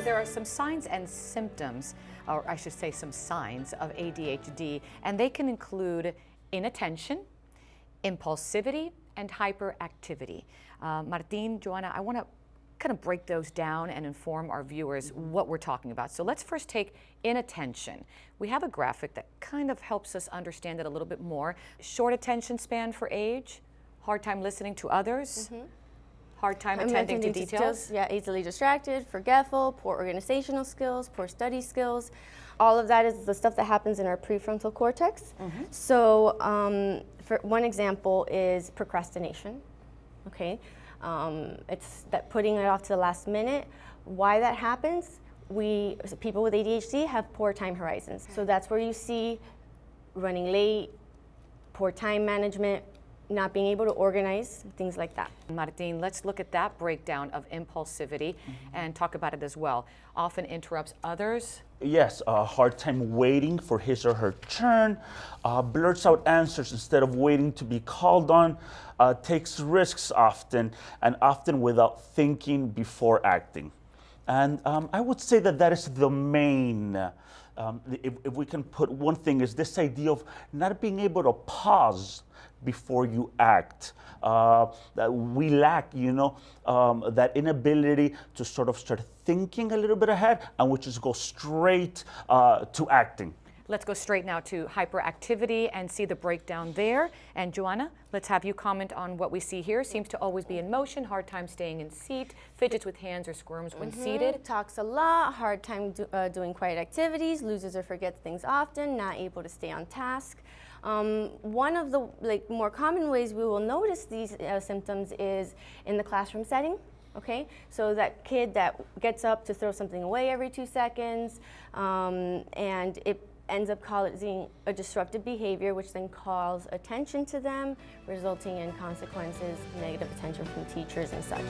there are some signs and symptoms, or I should say some signs of ADHD, and they can include inattention, impulsivity, and hyperactivity. Martin, Joanna, I want to kind of break those down and inform our viewers what we're talking about. So let's first take inattention. We have a graphic that kind of helps us understand it a little bit more. Short attention span for age, hard time listening to others, hard time attending to details. Yeah, easily distracted, forgetful, poor organizational skills, poor study skills. All of that is the stuff that happens in our prefrontal cortex. So for one example is procrastination. Okay, it's that putting it off to the last minute. Why that happens? People with ADHD have poor time horizons. So that's where you see running late, poor time management, not being able to organize, things like that. Martin, let's look at that breakdown of impulsivity and talk about it as well. Often interrupts others. Yes, a hard time waiting for his or her turn, blurts out answers instead of waiting to be called on, takes risks often, and often without thinking before acting. And I would say that that is the main, if we can put one thing, is this idea of not being able to pause before you act. That we lack, that inability to sort of start thinking a little bit ahead, and we just go straight to acting. Let's go straight now to hyperactivity and see the breakdown there. And Joanna, let's have you comment on what we see here. Seems to always be in motion, hard time staying in seat, fidgets with hands or squirms when seated. Talks a lot, hard time doing quiet activities, loses or forgets things often, not able to stay on task. One of the more common ways we will notice these symptoms is in the classroom setting. Okay, so that kid that gets up to throw something away every 2 seconds, and it ends up causing a disruptive behavior, which then calls attention to them, resulting in consequences, negative attention from teachers and such.